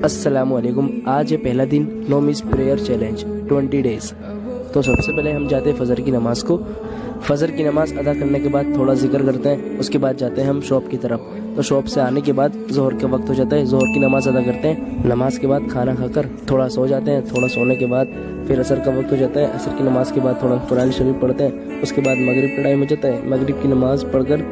अस्सलाम वालेकुम। आज है पहला दिन no miss prayer challenge 20 days. तो सबसे पहले हम जाते हैं फजर की नमाज को। फजर की नमाज अदा करने के बाद थोड़ा जिक्र करते हैं, उसके बाद जाते हैं हम शॉप की तरफ। तो शॉप से आने के बाद जोहर का वक्त हो जाता है, जोहर की नमाज अदा करते हैं। नमाज के बाद खाना खाकर थोड़ा सो जाते हैं। थोड़ा सोने के बाद फिर असर का वक्त हो जाता है। असर की नमाज के बाद थोड़ा कुरान शरीफ पढ़ते हैं। उसके बाद मगरिब का टाइम हो जाता है। मगरिब की नमाज पढ़कर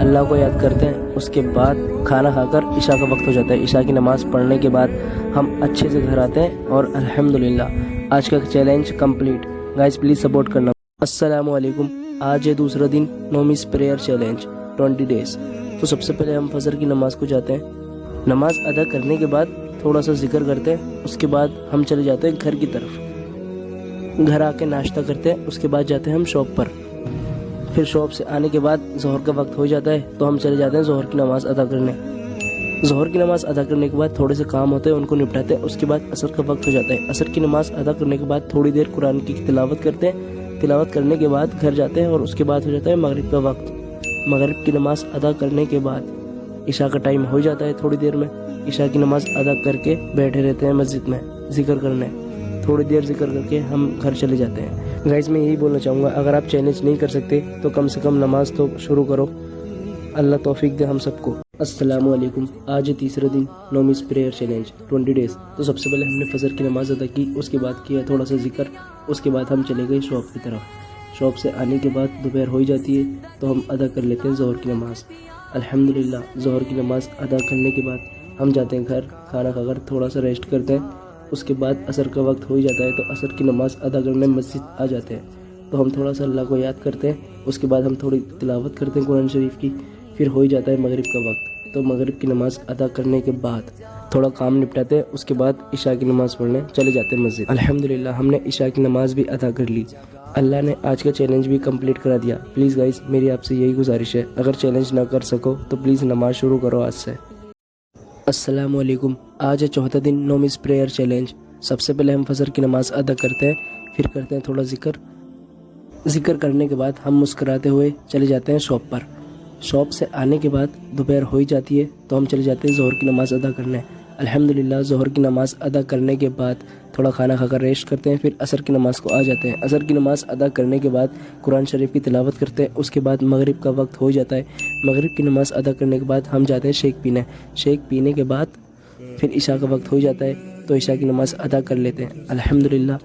अल्लाह को याद करते हैं। उसके बाद खाना खाकर इशा का वक्त हो जाता है। इशा की नमाज पढ़ने के बाद हम अच्छे से घर आते हैं और अल्हम्दुलिल्लाह आज का challenge complete. Guys please support करना। अस्सलामु अलैकुम। आज है दूसरा दिन no miss prayer challenge 20 days. तो सबसे पहले हम फजर की नमाज को जाते हैं। नमाज अदा करने के बाद थोड़ा सा जिक्र करते हैं। उसके बाद हम चले जाते हैं घर की तरफ। घर आके नाश्ता करते हैं। उसके बाद जाते हैं हम शॉप पर। फिर शॉप से आने के बाद जोहर का वक्त हो जाता है, तो हम चले जाते हैं जोहर की नमाज अदा करने। जोहर की नमाज अदा करने के बाद थोड़े से काम होते हैं, उनको निपटाते हैं। उसके बाद असर का वक्त हो जाता है। असर की नमाज अदा करने के बाद थोड़ी देर कुरान की तिलावत करते हैं। तिलावत करने के बाद घर जाते हैं और उसके बाद हो जाता है मगरिब का वक्त। मगरिब की नमाज अदा करने के बाद इशा का टाइम हो जाता है। थोड़ी देर में इशा की नमाज अदा करके बैठे रहते हैं मस्जिद में जिक्र करने। थोड़ी देर जिक्र करके हम घर चले जाते हैं। गाइस मैं यही बोलना चाहूँगा, अगर आप चैलेंज नहीं कर सकते तो कम से कम नमाज तो शुरू करो। अल्लाह तौफीक दे हम सबको। अस्सलामु अलैकुम। आज है तीसरा दिन no miss prayer challenge 20 days. तो सबसे पहले हमने फजर की नमाज अदा की। उसके बाद किया थोड़ा सा जिक्र। उसके बाद हम चले गए शॉप की तरफ। शॉप से आने के बाद दोपहर हो जाती है, तो हम अदा कर लेते हैं ज़ोहर की नमाज। अल्हम्दुलिल्लाह ज़ोहर की नमाज अदा करने के बाद हम जाते हैं घर। खाना खाकर थोड़ा सा रेस्ट करते हैं। उसके बाद असर का वक्त हो जाता है, तो असर की नमाज अदा करने मस्जिद आ जाते हैं। तो हम थोड़ा सा अल्लाह को याद करते हैं। उसके बाद हम थोड़ी तिलावत करते हैं कुरान शरीफ की। फिर हो ही जाता है मगरिब का वक्त। तो मगरिब की नमाज अदा करने के बाद थोड़ा काम निपटाते हैं। उसके बाद इशा की नमाज पढ़ने चले जाते हैं मस्जिद। अल्हम्दुलिल्लाह हमने इशा की नमाज भी अदा कर ली। अल्लाह ने आज का चैलेंज भी कंप्लीट करा दिया। प्लीज़ गाइस मेरी आपसे यही गुजारिश है, अगर चैलेंज ना कर सको तो प्लीज़ नमाज शुरू करो आज से। अस्सलामु अलैकुम। आज है चौथा दिन नो मिस प्रेयर चैलेंज। सबसे पहले हम फजर की नमाज अदा करते हैं। फिर करते हैं थोड़ा जिक्र करने के बाद हम मुस्कुराते हुए चले जाते हैं शॉप पर। शॉप से आने के बाद दोपहर हो ही जाती है, तो हम चले जाते हैं ज़ोहर की नमाज अदा करने। अल्हम्दुलिल्लाह ज़ोहर की नमाज अदा करने के बाद थोड़ा खाना खाकर रेस्ट करते हैं। फिर असर की नमाज को आ जाते हैं। असर की नमाज अदा करने के बाद कुरान शरीफ की तिलावत करते हैं। उसके बाद मगरिब का वक्त हो जाता है। मगरिब की नमाज अदा करने के बाद हम जाते हैं शेक पीने। शेक पीने के बाद फिर इशा का वक्त हो जाता है, तो इशा की नमाज अदा कर लेते हैं। अल्हम्दुलिल्लाह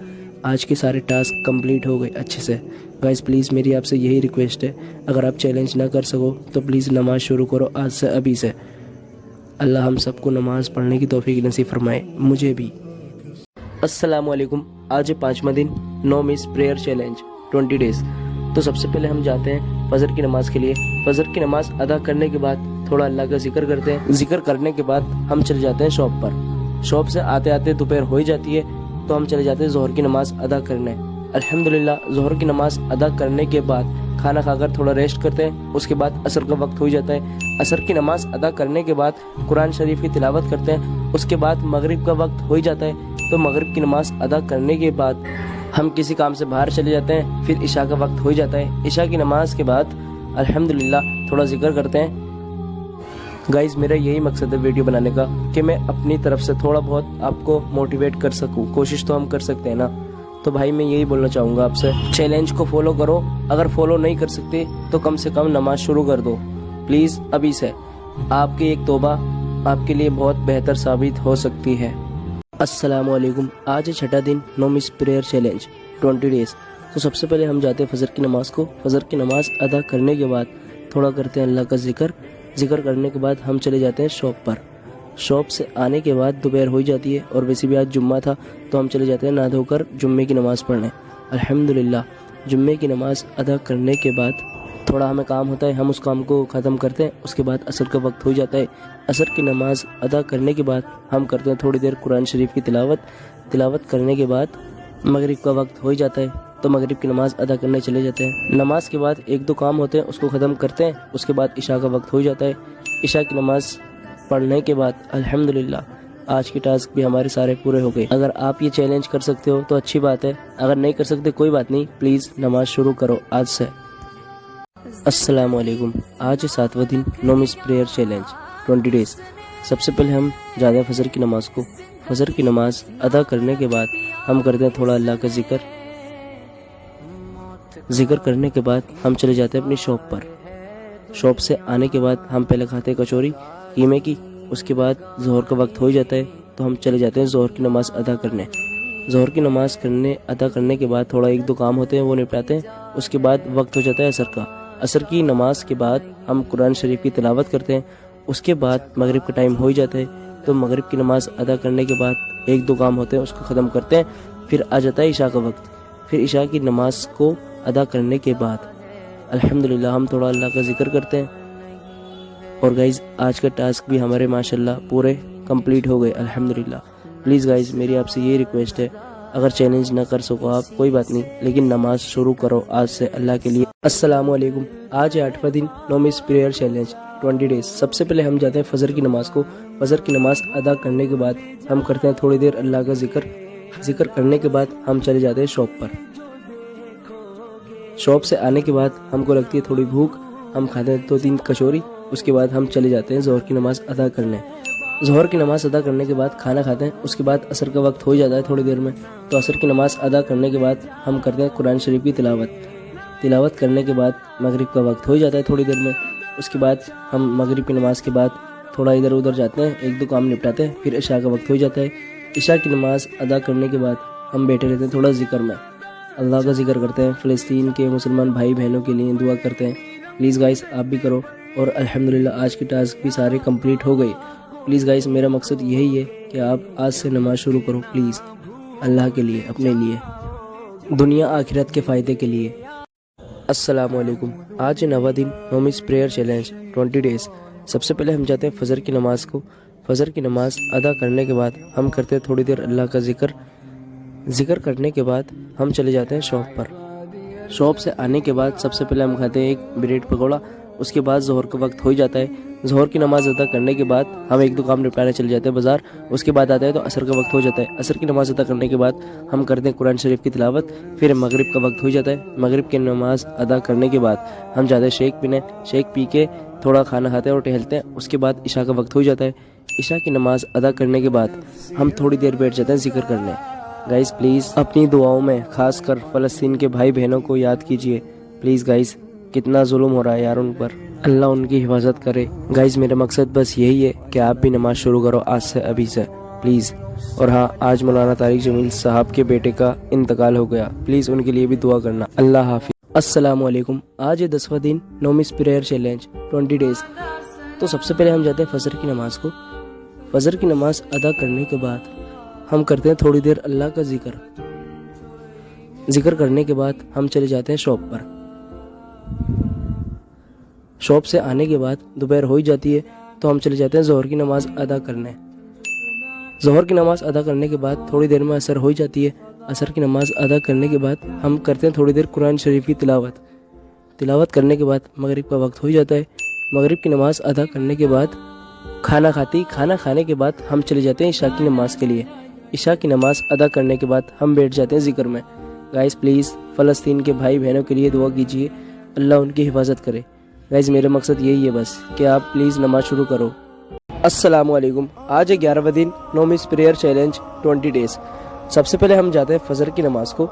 आज के सारे टास्क कंप्लीट हो गए अच्छे से। गाइस प्लीज़ मेरी आपसे यही रिक्वेस्ट है, अगर आप चैलेंज ना कर सको तो प्लीज़ नमाज शुरू करो आज से, अभी से। अल्लाह हम सबको नमाज पढ़ने की तौफीक नसीब फरमाए, मुझे भी। अस्सलामु अलैकुम। आज है पाँचवा दिन no miss prayer challenge 20 days. तो सबसे पहले हम जाते हैं फजर की नमाज के लिए। फजर की नमाज अदा करने के बाद थोड़ा अल्लाह का जिक्र करते हैं। जिक्र करने के बाद हम चले जाते हैं शॉप पर। शॉप से आते आते दोपहर हो ही जाती है, तो हम चले जाते हैं ज़ोहर की नमाज अदा करने। अल्हम्दुलिल्लाह ज़ोहर की नमाज अदा करने के बाद खाना खाकर थोड़ा रेस्ट करते हैं। उसके बाद असर का वक्त हो जाता है। असर की नमाज अदा करने के बाद कुरान शरीफ की तिलावत करते हैं। उसके बाद मगरिब का वक्त हो ही जाता है, तो मगरिब की नमाज अदा करने के बाद हम किसी काम से बाहर चले जाते हैं। फिर इशा का वक्त हो ही जाता है। इशा की नमाज के बाद अल्हम्दुलिल्लाह थोड़ा जिक्र करते हैं। गाइज मेरा यही मकसद है वीडियो बनाने का, कि मैं अपनी तरफ से थोड़ा बहुत आपको मोटिवेट कर सकूं। कोशिश तो हम कर सकते हैं ना। तो भाई मैं यही बोलना चाहूँगा आपसे, चैलेंज को फॉलो करो। अगर फॉलो नहीं कर सकते तो कम से कम नमाज शुरू कर दो प्लीज़ अभी से। आपकी एक तौबा आपके लिए बहुत बेहतर साबित हो सकती है। अस्सलामु अलैकुम। आज है छठा दिन no miss prayer challenge 20 days. तो सबसे पहले हम जाते हैं फजर की नमाज को। फजर की नमाज अदा करने के बाद थोड़ा करते हैं अल्लाह का जिक्र करने के बाद हम चले जाते हैं शॉप पर। शॉप से आने के बाद दोपहर हो ही जाती है, और वैसे भी आज जुम्मा था, तो हम चले जाते हैं नहा धोकर जुम्मे की नमाज़ पढ़ने। अल्हम्दुलिल्लाह जुम्मे की नमाज़ अदा करने के बाद थोड़ा हमें काम होता है, हम उस काम को ख़त्म करते हैं। उसके बाद असर का वक्त हो जाता है। असर की नमाज़ अदा करने के बाद हम करते हैं थोड़ी देर कुरान शरीफ की तिलावत करने के बाद मगरिब का वक्त हो ही जाता है, तो मगरिब की नमाज़ अदा करने चले जाते हैं। नमाज के बाद एक दो काम होते हैं, उसको ख़त्म करते हैं। उसके बाद इशा का वक्त हो जाता है। इशा की नमाज़ पढ़ने के बाद अल्हम्दुलिल्लाह आज के टास्क भी हमारे सारे पूरे हो गए। अगर आप ये चैलेंज कर सकते हो तो अच्छी बात है, अगर नहीं कर सकते कोई बात नहीं, प्लीज़ नमाज शुरू करो आज से। अस्सलामु अलैकुम। आज है सातवां दिन no miss prayer challenge 20 days. سب سے پہلے ہم جاتے ہیں فجر کی نماز کو. فجر کی نماز ادا کرنے کے بعد ہم کرتے ہیں تھوڑا اللہ کا ذکر کرنے کے بعد ہم چلے جاتے ہیں اپنی شاپ پر. شاپ سے آنے کے بعد ہم پہلے کھاتے ہیں کچوری قیمے کی. اس کے بعد ظہر کا وقت ہو جاتا ہے تو ہم چلے جاتے ہیں ظہر کی نماز ادا کرنے. ظہر کی نماز ادا کرنے کے بعد تھوڑا ایک دو کام ہوتے ہیں وہ نپٹاتے ہیں. اس کے بعد وقت ہو جاتا ہے عصر کا. عصر کی نماز کے بعد ہم قرآن شریف کی تلاوت کرتے ہیں. اس کے بعد مغرب کا ٹائم ہو ہی جاتا ہے تو مغرب کی نماز ادا کرنے کے بعد ایک دو کام ہوتے ہیں اس کو ختم کرتے ہیں. پھر آ جاتا ہے عشاء کا وقت. پھر عشاء کی نماز کو ادا کرنے کے بعد الحمدللہ ہم تھوڑا اللہ کا ذکر کرتے ہیں. اور گائز آج کا ٹاسک بھی ہمارے ماشاءاللہ پورے کمپلیٹ ہو گئے الحمدللہ. پلیز گائز میری آپ سے یہ ریکویسٹ ہے, اگر چیلنج نہ کر سکو آپ کوئی بات نہیں, لیکن نماز شروع کرو آج سے اللہ کے لیے. السلام علیکم. آج ہے 8واں دن نو مس پریئر چیلنج 20 ڈیز. سب سے پہلے ہم جاتے ہیں فجر کی نماز کو. فجر کی نماز ادا کرنے کے بعد ہم کرتے ہیں تھوڑی دیر اللہ کا ذکر کرنے کے بعد ہم چلے جاتے ہیں شاپ پر. شاپ سے آنے کے بعد ہم کو لگتی ہے تھوڑی بھوک, ہم کھاتے ہیں 2-3 کچوری. اس کے بعد ہم چلے جاتے ہیں ظہر کی نماز ادا کرنے. ظہر کی نماز ادا کرنے کے بعد کھانا کھاتے ہیں. اس کے بعد عصر کا وقت ہو جاتا ہے تھوڑی دیر میں, تو عصر کی نماز ادا کرنے کے بعد ہم کرتے ہیں قرآن شریف کی تلاوت کرنے کے بعد مغرب کا وقت ہو جاتا ہے تھوڑی دیر میں. اس کے بعد ہم مغرب کی نماز کے بعد تھوڑا ادھر ادھر جاتے ہیں, ایک دو کام نپٹاتے ہیں. پھر عشاء کا وقت ہو جاتا ہے. عشاء کی نماز ادا کرنے کے بعد ہم بیٹھے رہتے ہیں تھوڑا ذکر میں, اللہ کا ذکر کرتے ہیں. فلسطین کے مسلمان بھائی بہنوں کے لیے دعا کرتے ہیں. پلیز گائز آپ بھی کرو. اور الحمدللہ آج کے ٹاسک بھی سارے کمپلیٹ ہو گئے. پلیز گائز میرا مقصد یہی ہے کہ آپ آج سے نماز شروع کرو پلیز, اللہ کے لیے, اپنے لیے, دنیا آخرت کے فائدے کے لیے. السلام علیکم. آج 9واں دن نو مس پریئر چیلنج 20 ڈیز. سب سے پہلے ہم جاتے ہیں فجر کی نماز کو. فجر کی نماز ادا کرنے کے بعد ہم کرتے ہیں تھوڑی دیر اللہ کا ذکر کرنے کے بعد ہم چلے جاتے ہیں شاپ پر. شاپ سے آنے کے بعد سب سے پہلے ہم کھاتے ہیں ایک بریڈ پکوڑا. اس کے بعد ظہر کا وقت ہو جاتا ہے. ظہر کی نماز ادا کرنے کے بعد ہم ایک دو کام نپٹانے چلے جاتے ہیں بازار. اس کے بعد آتا ہے تو عصر کا وقت ہو جاتا ہے. عصر کی نماز ادا کرنے کے بعد ہم کرتے ہیں قرآن شریف کی تلاوت. پھر مغرب کا وقت ہو جاتا ہے. مغرب کی نماز ادا کرنے کے بعد ہم جاتے ہیں شیک پینے. شیک پی کے تھوڑا کھانا کھاتے ہیں اور ٹہلتے ہیں. اس کے بعد عشاء کا وقت ہو جاتا ہے. عشاء کی نماز ادا کرنے کے بعد ہم تھوڑی دیر بیٹھ جاتے ہیں ذکر کرنے. گائز پلیز اپنی دعاؤں میں خاص کر فلسطین کے بھائی بہنوں کو یاد کیجیے. پلیز گائز کتنا ظلم ہو رہا ہے یار ان پر, اللہ ان کی حفاظت کرے. گائز میرا مقصد بس یہی ہے کہ آپ بھی نماز شروع کرو آج سے, ابھی سے پلیز. اور ہاں, آج مولانا طارق جمیل صاحب کے بیٹے کا انتقال ہو گیا. پلیز ان کے لیے بھی دعا کرنا. اللہ حافظ. السلام علیکم. آج ہے 10واں دن نو مس پریئر چیلنج 20 ڈیز. تو سب سے پہلے ہم جاتے ہیں فجر کی نماز کو. فجر کی نماز ادا کرنے کے بعد ہم کرتے ہیں تھوڑی دیر اللہ کا ذکر کرنے کے بعد ہم چلے جاتے ہیں شاپ پر. شاپ سے آنے کے بعد دوپہر ہو ہی جاتی ہے تو ہم چلے جاتے ہیں ظہر کی نماز ادا کرنے. ظہر کی نماز ادا کرنے کے بعد تھوڑی دیر میں عصر ہو ہی جاتی ہے. عصر کی نماز ادا کرنے کے بعد ہم کرتے ہیں تھوڑی دیر قرآن شریف کی تلاوت کرنے کے بعد مغرب کا وقت ہو جاتا ہے. مغرب کی نماز ادا کرنے کے بعد کھانا کھانے کے بعد ہم چلے جاتے ہیں عشاء کی نماز کے لیے. عشاء کی نماز ادا کرنے کے بعد ہم بیٹھ جاتے ہیں ذکر میں. گائز پلیز فلسطین کے بھائی بہنوں کے لیے دعا کیجیے, اللہ ان کی حفاظت کرے. گائز میرا مقصد یہی ہے بس کہ آپ پلیز نماز شروع کرو. السلام علیکم. آج ہے 11واں دن نو مس پریئر چیلنج 20 ڈیز. سب سے پہلے ہم جاتے ہیں فجر کی نماز کو.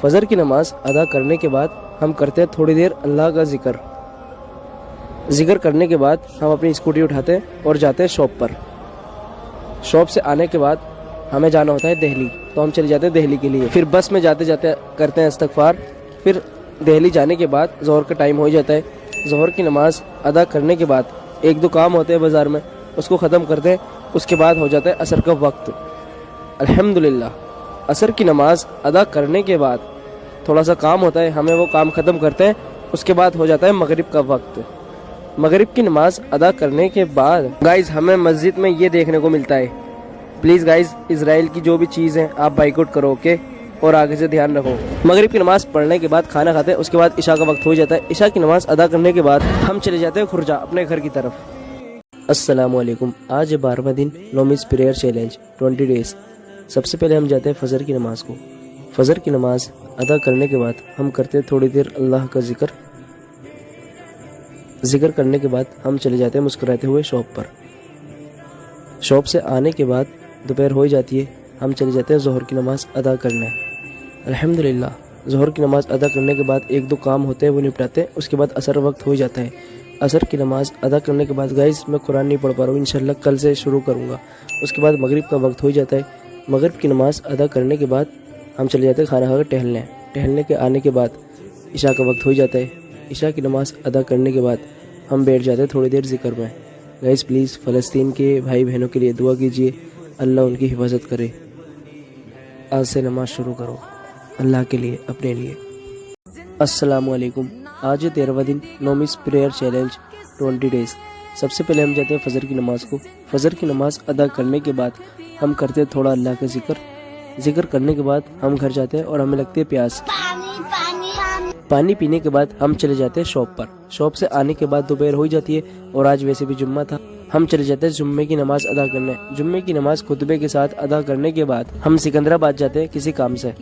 فجر کی نماز ادا کرنے کے بعد ہم کرتے ہیں تھوڑی دیر اللہ کا ذکر کرنے کے بعد ہم اپنی اسکوٹی اٹھاتے ہیں اور جاتے ہیں شاپ پر. شاپ سے آنے کے بعد ہمیں جانا ہوتا ہے دہلی, تو ہم چلے جاتے ہیں دہلی کے لیے. پھر بس میں جاتے کرتے ہیں استغفار. پھر دہلی جانے کے بعد ظہر کا ٹائم ہو جاتا ہے. ظہر کی نماز ادا کرنے کے بعد ایک دو کام ہوتے ہیں بازار میں, اس کو ختم کرتے ہیں. اس کے بعد ہو جاتا ہے عصر کا وقت. الحمدللہ عصر کی نماز ادا کرنے کے بعد تھوڑا سا کام ہوتا ہے, ہمیں وہ کام ختم کرتے ہیں. اس کے بعد ہو جاتا ہے مغرب کا وقت. مغرب کی نماز ادا کرنے کے بعد گائز ہمیں مسجد میں یہ دیکھنے کو ملتا ہے. پلیز گائز اسرائیل کی جو بھی چیز ہیں آپ بائیکاٹ کرو, اوکے, اور آگے سے دھیان رکھو. مغرب کی نماز پڑھنے کے بعد کھانا کھاتے ہیں. اس کے بعد عشاء کا وقت ہو جاتا ہے. عشاء کی نماز ادا کرنے کے بعد ہم چلے جاتے ہیں خرجہ اپنے گھر کی طرف. السلام علیکم. آج ہے 12واں دن نو مس پریئر چیلنج 20 ڈیز. سب سے پہلے ہم جاتے ہیں فجر کی نماز کو. فجر کی نماز ادا کرنے کے بعد ہم کرتے ہیں تھوڑی دیر اللہ کا ذکر کرنے کے بعد ہم چلے جاتے ہیں مسکراتے ہوئے شاپ پر. शॉप से आने के बाद दोपहर हो जाती है, हम चले जाते हैं ज़ोहर की नमाज़ अदा करने। अल्हम्दुलिल्लाह ज़ोहर की नमाज़ अदा करने के बाद एक दो काम होते हैं वो निपटाते हैं, उसके बाद असर वक्त हो जाता है। असर की नमाज़ अदा करने के बाद गाइस मैं कुरान नहीं पढ़ पा रहा हूँ, इंशाल्लाह कल से शुरू करूँगा। उसके बाद मगरिब का वक्त हो जाता है। मगरिब की नमाज़ अदा करने के बाद हम चले जाते हैं खाना खाकर टहलने के आने के बाद इशा का वक्त हो जाता है। इशा की नमाज़ अदा करने के बाद हम बैठ जाते हैं थोड़ी देर ज़िक्र में। गाइस प्लीज़ फ़लस्तीन के भाई बहनों के लिए दुआ कीजिए, अल्लाह उनकी हिफाजत करे। आज से नमाज शुरू करो अल्लाह के लिए, अपने लिए। अस्सलामु अलैकुम। आज है 13वां दिन, no miss prayer challenge 20 days. सबसे पहले हम जाते हैं फजर की नमाज़ को। फजर की नमाज़ अदा करने के बाद हम करते हैं थोड़ा अल्लाह का जिक्र करने के बाद हम घर जाते हैं और हमें लगती है प्यास। पानी पीने के बाद हम चले जाते हैं शॉप पर। शॉप से आने के बाद दोपहर हो जाती है और आज वैसे भी जुम्मा था, हम चले जाते हैं जुम्मे की नमाज अदा करने। जुम्मे की नमाज खुतबे के साथ अदा करने के बाद हम सिकंदराबाद जाते हैं किसी काम से।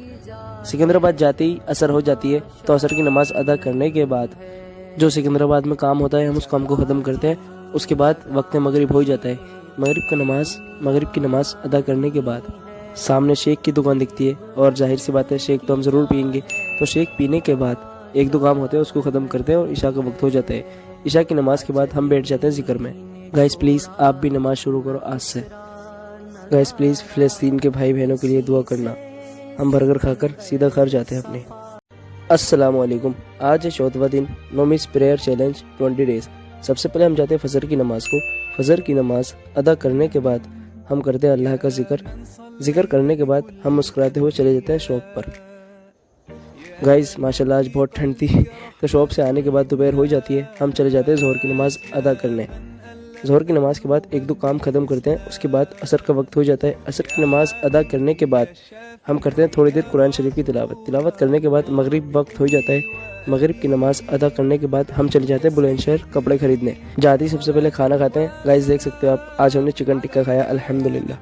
सिकंदराबाद जाते ही असर हो जाती है, तो असर की नमाज अदा करने के बाद जो सिकंदराबाद में काम होता है हम उस काम को ख़त्म करते हैं। उसके बाद वक्त मगरिब हो जाता है। मगरिब की नमाज अदा करने के बाद सामने शेक की दुकान दिखती है और जाहिर सी बात है शेक तो हम ज़रूर पियेंगे। तो शेक पीने के बाद एक दो काम होते हैं उसको ख़त्म करते हैं और इशा का वक्त हो जाता है। इशा की नमाज के बाद हम बैठ जाते हैं ज़िक्र में। गाइस प्लीज़ आप भी नमाज शुरू करो आज से। गाइस प्लीज़ फ़लस्तीन के भाई बहनों के लिए दुआ करना। हम बर्गर खाकर सीधा घर जाते हैं अपने। अस्सलामु अलैकुम। आज है 14वां दिन, no miss prayer challenge 20 days. सबसे पहले हम जाते हैं फजर की नमाज को। फजर की नमाज अदा करने के बाद हम करते हैं अल्लाह का जिक्र करने के बाद हम मुस्कुराते हुए चले जाते हैं शॉप पर। गाइस माशाल्लाह आज बहुत ठंड थी, तो शॉप से आने के बाद दोपहर हो जाती है, हम चले जाते हैं ज़ोहर की नमाज़ अदा करने। ज़ोहर की नमाज़ के बाद एक दो काम ख़त्म करते हैं, उसके बाद असर का वक्त हो जाता है। असर की नमाज़ अदा करने के बाद हम करते हैं थोड़ी देर कुरान शरीफ की तिलावत करने के बाद मगरिब वक्त हो जाता है। मगरिब की नमाज़ अदा करने के बाद हम चले जाते हैं बुलंदशहर कपड़े खरीदने। जाते ही सबसे पहले खाना खाते हैं। गाइस देख सकते हो आप, आज हमने चिकन टिक्का खाया अल्हम्दुलिल्लाह।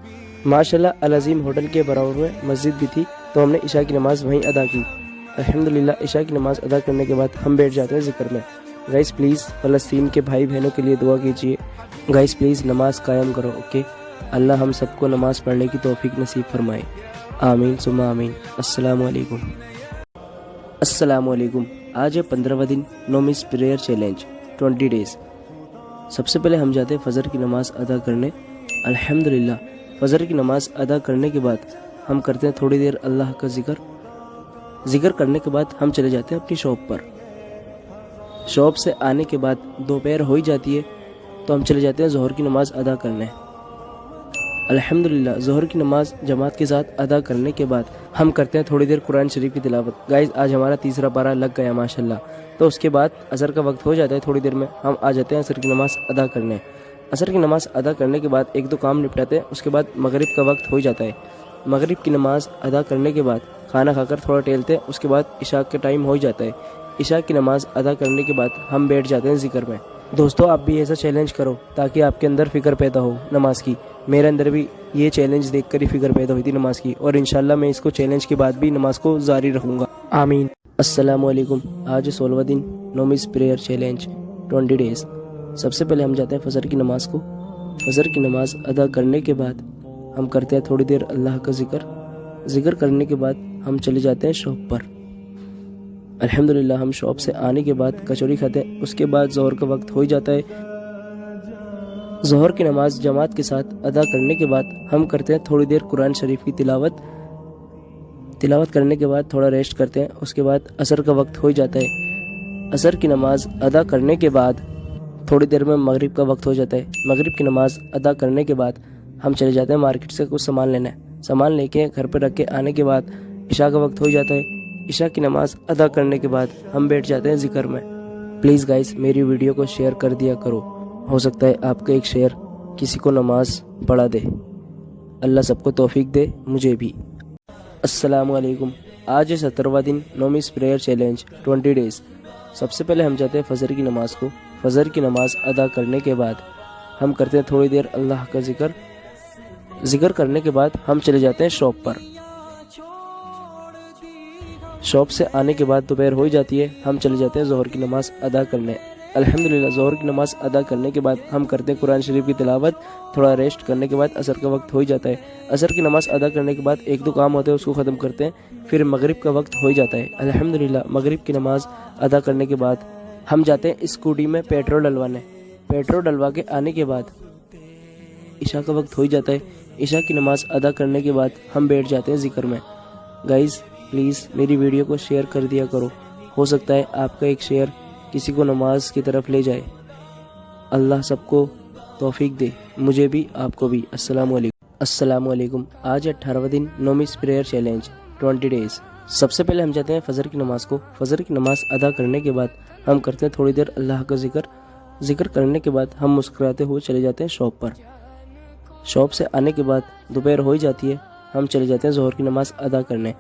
माशाल्लाह अल अज़ीम होटल के बराबर में मस्जिद भी थी, तो हमने इशा की नमाज़ वहीं अदा की अल्हम्दुलिल्लाह। इशा की नमाज़ अदा करने के बाद हम बैठ जाते हैं ज़िक्र में। गाइस प्लीज़ फ़लस्तीन के भाई बहनों के लिए दुआ कीजिए। गाइस प्लीज़ नमाज कायम करो, ओके। अल्लाह हम सबको नमाज पढ़ने की तौफीक नसीब फरमाए, आमीन सुम्मा आमीन। अस्सलामु अलैकुम। अस्सलामु अलैकुम। आज है 15वां दिन, no miss prayer challenge 20 days. सबसे पहले हम जाते हैं फजर की नमाज़ अदा करने अल्हम्दुलिल्लाह। फजर की नमाज़ अदा करने के बाद हम करते हैं थोड़ी देर अल्लाह का जिक्र करने के बाद हम चले जाते हैं अपनी शॉप पर। शॉप से आने के बाद दोपहर हो ही जाती है, तो हम चले जाते हैं ज़ोहर की नमाज़ अदा करने अल्हम्दुलिल्लाह। ज़ोहर की नमाज़ जमात के साथ अदा करने के बाद हम करते हैं थोड़ी देर कुरान शरीफ की तिलावत। गाइस आज हमारा तीसरा पारा लग गया माशाल्लाह। तो उसके बाद असर का वक्त हो जाता है, थोड़ी देर में हम आ जाते हैं असर की नमाज़ अदा करने। असर की नमाज़ अदा करने के बाद एक दो काम निपटाते हैं, उसके बाद मगरिब का वक्त हो जाता है। मगरिब की नमाज़ अदा करने के बाद खाना खाकर थोड़ा टहलते हैं, उसके बाद इशा का टाइम हो जाता है। इशा की नमाज़ अदा करने के बाद हम बैठ जाते हैं ज़िक्र में। दोस्तों आप भी ऐसा चैलेंज करो ताकि आपके अंदर फ़िक्र पैदा हो नमाज की। मेरे अंदर भी ये चैलेंज देखकर ही फ़िक्र पैदा हुई थी नमाज की, और इंशाल्लाह मैं इसको चैलेंज के बाद भी नमाज को जारी रखूँगा, आमीन। अस्सलामु अलैकुम। आज 16वां दिन, no miss prayer challenge 20 days. सबसे पहले हम जाते हैं फजर की नमाज़ को। फजर की नमाज़ अदा करने के बाद हम करते हैं थोड़ी देर अल्लाह का जिक्र करने के बाद हम चले जाते हैं शॉप पर अल्हम्दुलिल्लाह। हम शॉप से आने के बाद कचौरी खाते हैं, उसके बाद ज़ोहर का वक्त हो जाता है। ज़ोहर की नमाज़ जमात के साथ अदा करने के बाद हम करते हैं थोड़ी देर कुरान शरीफ की तिलावत करने के बाद थोड़ा रेस्ट करते हैं, उसके बाद असर का वक्त हो जाता है। असर की नमाज़ अदा करने के बाद थोड़ी देर में मगरिब का वक्त हो जाता है। मगरिब की नमाज़ अदा करने के बाद हम चले जाते हैं मार्केट से कुछ सामान लेने। सामान लेके घर पर रख के आने के बाद इशा का वक्त हो जाता है। इशा की नमाज़ अदा करने के बाद हम बैठ जाते हैं ज़िक्र में। प्लीज़ गाइस मेरी वीडियो को शेयर कर दिया करो, हो सकता है आपका एक शेयर किसी को नमाज पढ़ा दे। अल्लाह सबको तौफीक दे, मुझे भी। अस्सलामु अलैकुम। आज है 17वां दिन, no miss prayer challenge 20 days. सबसे पहले हम जाते हैं फजर की नमाज़ को। फजर की नमाज़ अदा करने के बाद हम करते हैं थोड़ी देर अल्लाह का जिक्र करने के बाद हम चले जाते हैं शॉप पर। शॉप से आने के बाद दोपहर हो ही जाती है, हम चले जाते हैं ज़ोहर की नमाज़ अदा करने الحمدللہ ظہر کی نماز ادا کرنے کے بعد ہم کرتے ہیں قرآن شریف کی تلاوت، تھوڑا ریسٹ کرنے کے بعد عصر کا وقت ہو ہی جاتا ہے۔ عصر کی نماز ادا کرنے کے بعد ایک دو کام ہوتے ہیں اس کو ختم کرتے ہیں، پھر مغرب کا وقت ہو ہی جاتا ہے۔ الحمدللہ مغرب کی نماز ادا کرنے کے بعد ہم جاتے ہیں اسکوٹی میں پیٹرول ڈلوانے، پیٹرول ڈلوا کے آنے کے بعد عشاء کا وقت ہو ہی جاتا ہے۔ عشاء کی نماز ادا کرنے کے بعد ہم بیٹھ جاتے ہیں ذکر میں۔ گائز پلیز میری ویڈیو کو شیئر کر دیا کرو، ہو سکتا ہے آپ کا ایک شیئر کسی کو نماز کی طرف لے جائے۔ اللہ سب کو توفیق دے، مجھے بھی آپ کو بھی۔ السلام علیکم۔ آج 18واں دن نو مس پریئر چیلنج 20 ڈیز۔ سب سے پہلے ہم جاتے ہیں فجر کی نماز کو۔ فجر کی نماز ادا کرنے کے بعد ہم کرتے ہیں تھوڑی دیر اللہ کا ذکر کرنے کے بعد ہم مسکراتے ہوئے چلے جاتے ہیں شاپ پر۔ شاپ سے آنے کے بعد دوپہر ہو ہی جاتی ہے، ہم چلے جاتے ہیں ظہر کی نماز ادا کرنے۔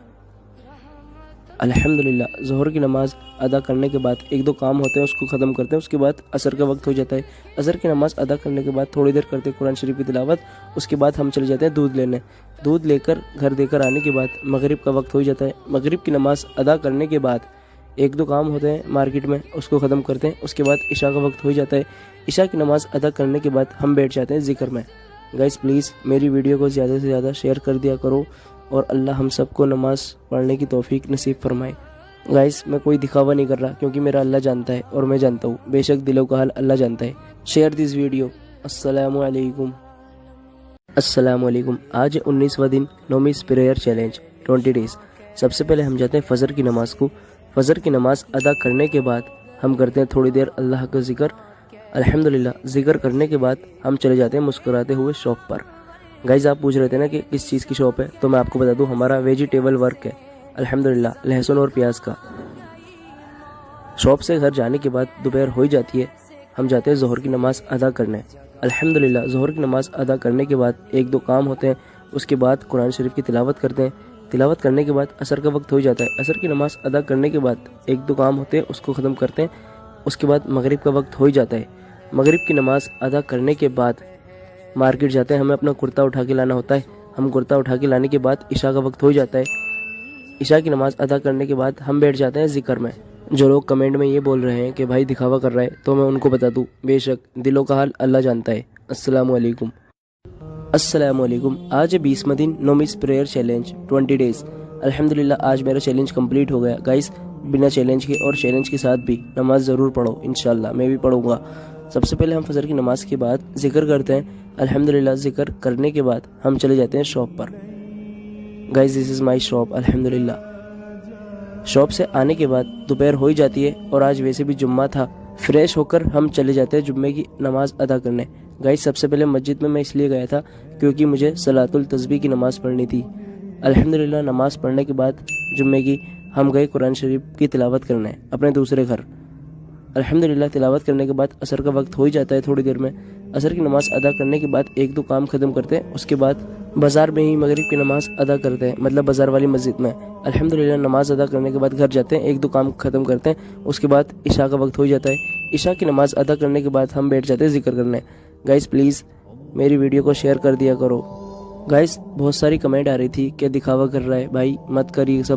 الحمدللہ ظہر کی نماز ادا کرنے کے بعد ایک دو کام ہوتے ہیں اس کو ختم کرتے ہیں، اس کے بعد عصر کا وقت ہو جاتا ہے۔ عصر کی نماز ادا کرنے کے بعد تھوڑی دیر کرتے ہیں قرآن شریف کی تلاوت، اس کے بعد ہم چلے جاتے ہیں دودھ لینے۔ دودھ لے کر گھر دے کر آنے کے بعد مغرب کا وقت ہو ہی جاتا ہے۔ مغرب کی نماز ادا کرنے کے بعد ایک دو کام ہوتے ہیں مارکیٹ میں، اس کو ختم کرتے ہیں، اس کے بعد عشاء کا وقت ہو ہی جاتا ہے۔ عشاء کی نماز ادا کرنے کے بعد ہم بیٹھ جاتے ہیں ذکر میں۔ گائز پلیز میری ویڈیو کو زیادہ سے زیادہ شیئر کر دیا کرو اور اللہ ہم سب کو نماز پڑھنے کی توفیق نصیب فرمائے۔ گائز میں کوئی دکھاوا نہیں کر رہا کیونکہ میرا اللہ جانتا ہے اور میں جانتا ہوں، بے شک دلوں کا حال اللہ جانتا ہے۔ Share this video. السلام علیکم۔ السلام علیکم۔ آج 19واں دن نو مس پریئر چیلنج 20 ڈیز۔ سب سے پہلے ہم جاتے ہیں فجر کی نماز کو۔ فجر کی نماز ادا کرنے کے بعد ہم کرتے ہیں تھوڑی دیر اللہ کا ذکر۔ الحمدللہ ذکر کرنے کے بعد ہم چلے جاتے ہیں مسکراتے ہوئے شاپ پر۔ گائز آپ پوچھ رہے تھے نا کہ کس چیز کی شاپ ہے، تو میں آپ کو بتا دوں ہمارا ویجیٹیبل ورک ہے، الحمدللہ لہسن اور پیاز کا۔ شاپ سے گھر جانے کے بعد دوپہر ہو ہی جاتی ہے، ہم جاتے ہیں ظہر کی نماز ادا کرنے۔ الحمدللہ ظہر کی نماز ادا کرنے کے بعد ایک دو کام ہوتے ہیں، اس کے بعد قرآن شریف کی تلاوت کرتے ہیں۔ تلاوت کرنے کے بعد عصر کا وقت ہو ہی جاتا ہے۔ عصر کی نماز ادا کرنے کے بعد ایک دو کام ہوتے ہیں اس کو ختم کرتے ہیں، اس کے بعد مغرب کا وقت ہو ہی جاتا ہے۔ مغرب کی نماز ادا کرنے کے بعد مارکیٹ جاتے ہیں، ہمیں اپنا کرتا اٹھا کے لانا ہوتا ہے۔ ہم کرتا اٹھا کے لانے کے بعد عشاء کا وقت ہو ہی جاتا ہے۔ عشاء کی نماز ادا کرنے کے بعد ہم بیٹھ جاتے ہیں ذکر میں۔ جو لوگ کمنٹ میں یہ بول رہے ہیں کہ بھائی دکھاوا کر رہا ہے، تو میں ان کو بتا دوں بے شک دلوں کا حال اللہ جانتا ہے۔ السلام علیکم۔ السلام علیکم۔ آج 20واں دن نو مس پریئر چیلنج 20 ڈیز۔ الحمدللہ آج میرا چیلنج کمپلیٹ ہو گیا۔ گائز بنا چیلنج کے اور چیلنج کے ساتھ بھی نماز ضرور پڑھو، انشاءاللہ میں بھی پڑھوں گا۔ سب سے پہلے ہم فجر کی نماز کے بعد ذکر کرتے ہیں۔ الحمدللہ ذکر کرنے کے بعد ہم چلے جاتے ہیں shop per. Guys this is my shop, الحمدللہ۔ شاپ سے آنے کے بعد دوپہر ہو ہی جاتی ہے اور آج ویسے بھی جمعہ تھا۔ فریش ہو کر ہم چلے جاتے ہیں جمعے کی نماز ادا کرنے۔ گائز سب سے پہلے مسجد میں اس لیے گیا تھا کیونکہ مجھے صلاۃ التسبیح کی نماز پڑھنی تھی۔ الحمدللہ نماز پڑھنے کے بعد جمعے کی ہم گئے قرآن شریف کی تلاوت کرنے اپنے دوسرے گھر۔ الحمدللہ تلاوت کرنے کے بعد عصر کا وقت ہو ہی جاتا ہے تھوڑی دیر میں۔ عصر کی نماز ادا کرنے کے بعد ایک دو کام ختم کرتے ہیں، اس کے بعد بازار میں ہی مغرب کی نماز ادا کرتے ہیں، مطلب بازار والی مسجد میں۔ الحمدللہ نماز ادا کرنے کے بعد گھر جاتے ہیں، ایک دو کام ختم کرتے ہیں، اس کے بعد عشاء کا وقت ہو جاتا ہے۔ عشاء کی نماز ادا کرنے کے بعد ہم بیٹھ جاتے ہیں ذکر کرنے۔ گائز پلیز میری ویڈیو کو شیئر کر دیا کرو۔ گائز بہت ساری کمنٹ آ رہی تھی کہ دکھاوا کر رہا ہے بھائی، مت کر یہ سب۔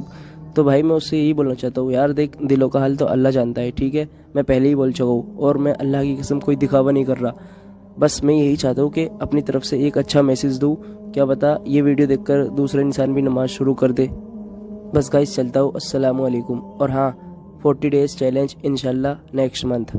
تو بھائی میں اس سے یہی بولنا چاہتا ہوں، یار دیکھ دلوں کا حال تو اللہ جانتا ہے، ٹھیک ہے؟ میں پہلے ہی بول چکا ہوں اور میں اللہ کی قسم کوئی دکھاوا نہیں کر رہا۔ بس میں یہی چاہتا ہوں کہ اپنی طرف سے ایک اچھا میسیج دوں، کیا پتا یہ ویڈیو دیکھ کر دوسرے انسان بھی نماز شروع کر دے۔ بس گائز چلتا ہوں، السلام علیکم۔ اور ہاں 40 ڈیز چیلنج انشاءاللہ نیکسٹ منتھ۔